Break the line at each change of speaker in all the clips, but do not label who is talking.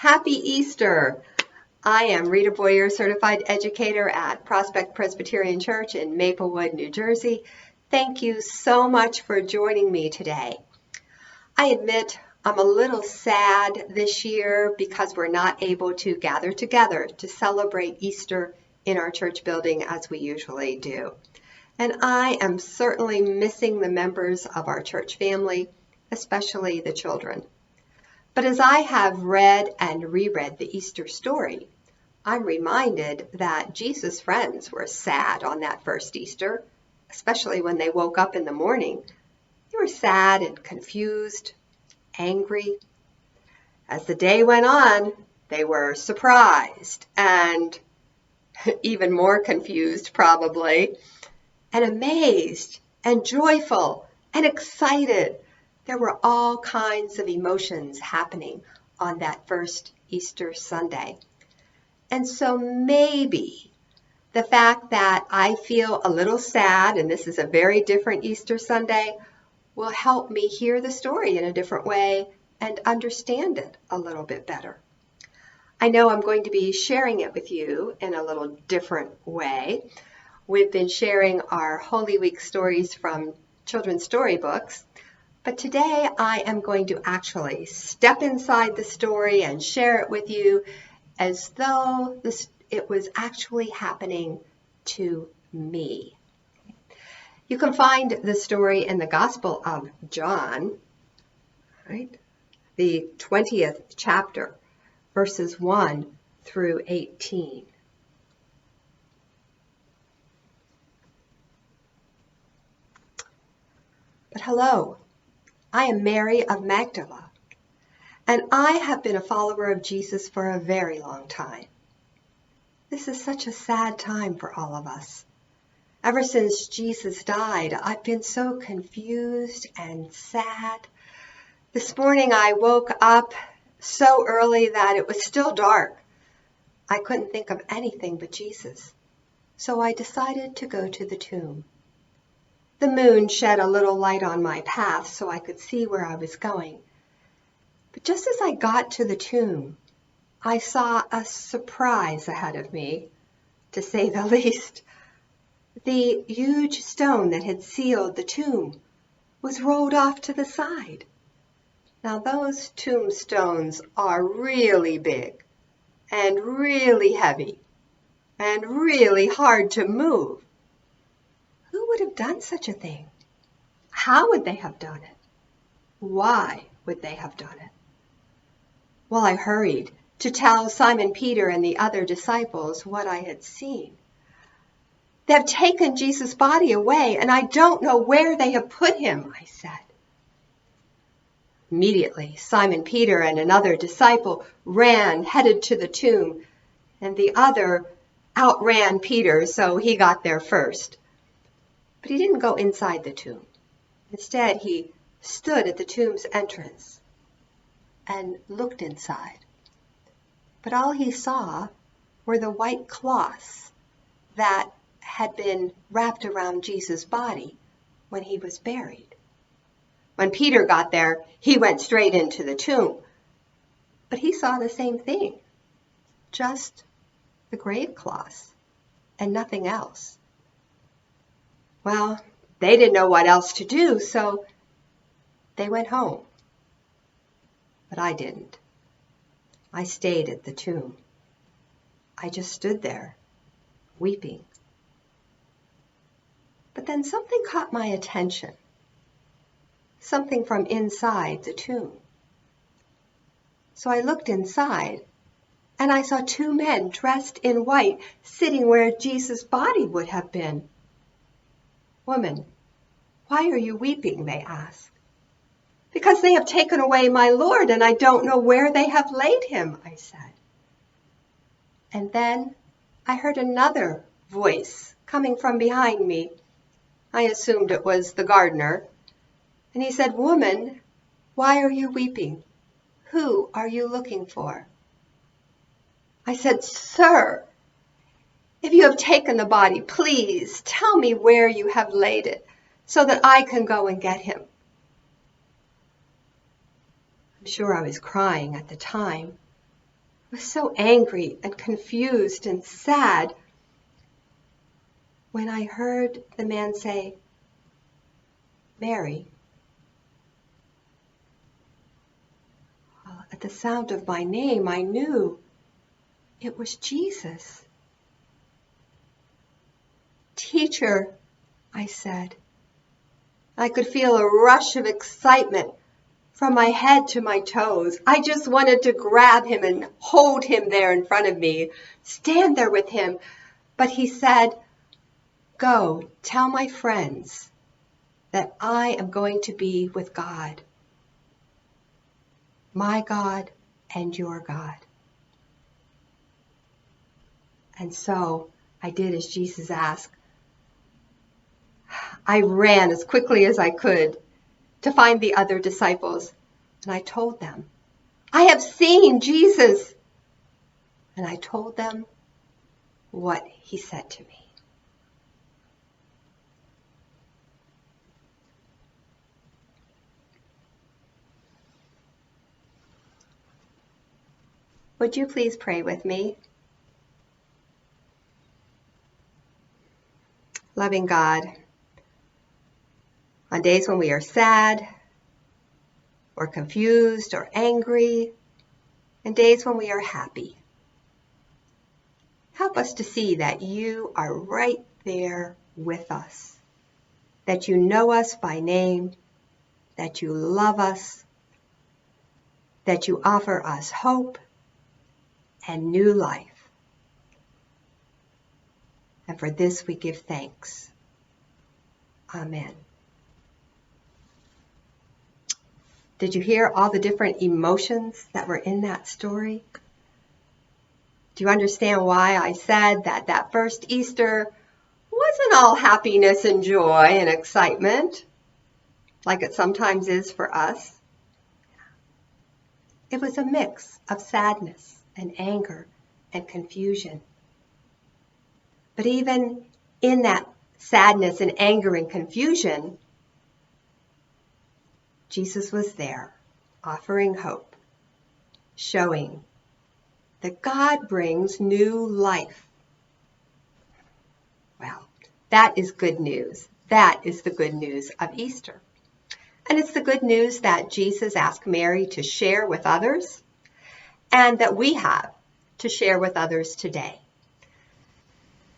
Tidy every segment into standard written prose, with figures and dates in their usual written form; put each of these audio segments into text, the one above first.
Happy Easter! I am Rita Boyer, certified educator at Prospect Presbyterian Church in Maplewood, New Jersey. Thank you so much for joining me today. I admit I'm a little sad this year because we're not able to gather together to celebrate Easter in our church building as we usually do. And I am certainly missing the members of our church family, especially the children. But as I have read and reread the Easter story, I'm reminded that Jesus' friends were sad on that first Easter, especially when they woke up in the morning. They were sad and confused, angry. As the day went on, they were surprised and even more confused probably, and amazed and joyful and excited. There were all kinds of emotions happening on that first Easter Sunday. And so maybe the fact that I feel a little sad, and this is a very different Easter Sunday, will help me hear the story in a different way and understand it a little bit better. I know I'm going to be sharing it with you in a little different way. We've been sharing our Holy Week stories from children's storybooks. But today I am going to actually step inside the story and share it with you as though it was actually happening to me. You can find the story in the Gospel of John, right? The 20th chapter, verses 1 through 18. But hello. I am Mary of Magdala, and I have been a follower of Jesus for a very long time. This is such a sad time for all of us. Ever since Jesus died, I've been so confused and sad. This morning I woke up so early that it was still dark. I couldn't think of anything but Jesus, so I decided to go to the tomb. The moon shed a little light on my path so I could see where I was going. But just as I got to the tomb, I saw a surprise ahead of me, to say the least. The huge stone that had sealed the tomb was rolled off to the side. Now those tombstones are really big and really heavy and really hard to move. Who would have done such a thing? How would they have done it? Why would they have done it? Well, I hurried to tell Simon Peter and the other disciples what I had seen. They have taken Jesus' body away, and I don't know where they have put him, I said. Immediately, Simon Peter and another disciple ran, headed to the tomb, and the other outran Peter, so he got there first. But he didn't go inside the tomb. Instead, he stood at the tomb's entrance and looked inside. But all he saw were the white cloths that had been wrapped around Jesus' body when he was buried. When Peter got there, he went straight into the tomb. But he saw the same thing, just the grave cloths and nothing else. Well, they didn't know what else to do, so they went home. But I didn't. I stayed at the tomb. I just stood there, weeping. But then something caught my attention. Something from inside the tomb. So I looked inside, and I saw two men dressed in white sitting where Jesus' body would have been. Woman, why are you weeping? They asked. Because they have taken away my Lord, and I don't know where they have laid him, I said. And then I heard another voice coming from behind me. I assumed it was the gardener. And he said, Woman, why are you weeping? Who are you looking for? I said, Sir, if you have taken the body, please tell me where you have laid it so that I can go and get him. I'm sure I was crying at the time, was so angry and confused and sad when I heard the man say, "Mary." At the sound of my name, I knew it was Jesus. "Teacher," I said. I could feel a rush of excitement from my head to my toes. I just wanted to grab him and hold him there in front of me, stand there with him. But he said, "Go, tell my friends that I am going to be with God, my God and your God." And so I did as Jesus asked. I ran as quickly as I could to find the other disciples, and I told them, "I have seen Jesus." And I told them what he said to me. Would you please pray with me? Loving God, on days when we are sad or confused or angry, and days when we are happy, help us to see that you are right there with us, that you know us by name, that you love us, that you offer us hope and new life. And for this we give thanks. Amen. Did you hear all the different emotions that were in that story? Do you understand why I said that that first Easter wasn't all happiness and joy and excitement, like it sometimes is for us? It was a mix of sadness and anger and confusion. But even in that sadness and anger and confusion, Jesus was there, offering hope, showing that God brings new life. Well, that is good news. That is the good news of Easter. And it's the good news that Jesus asked Mary to share with others, and that we have to share with others today.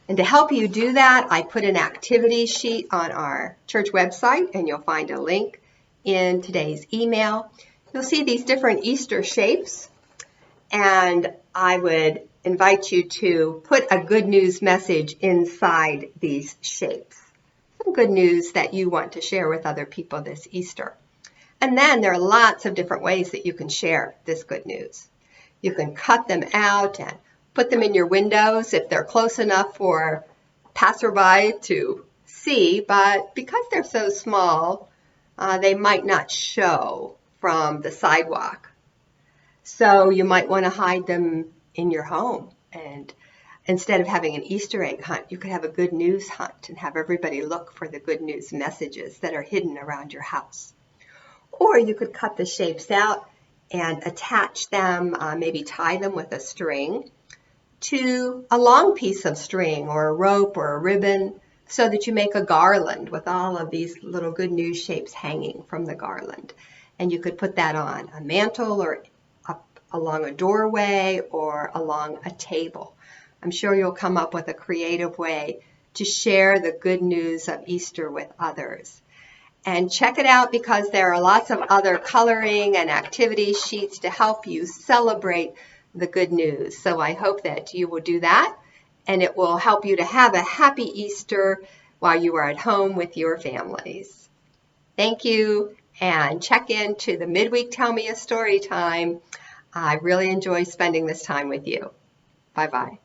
And to help you do that, I put an activity sheet on our church website, and you'll find a link in today's email. You'll see these different Easter shapes, and I would invite you to put a good news message inside these shapes. Some good news that you want to share with other people this Easter. And then there are lots of different ways that you can share this good news. You can cut them out and put them in your windows if they're close enough for passerby to see, but because they're so small, they might not show from the sidewalk. So you might want to hide them in your home, and instead of having an Easter egg hunt, you could have a good news hunt and have everybody look for the good news messages that are hidden around your house. Or you could cut the shapes out and attach them, maybe tie them with a string to a long piece of string or a rope or a ribbon, so that you make a garland with all of these little good news shapes hanging from the garland. And you could put that on a mantle or up along a doorway or along a table. I'm sure you'll come up with a creative way to share the good news of Easter with others. And check it out, because there are lots of other coloring and activity sheets to help you celebrate the good news. So I hope that you will do that, and it will help you to have a happy Easter while you are at home with your families. Thank you, and check in to the midweek Tell Me a Story time. I really enjoy spending this time with you. Bye-bye.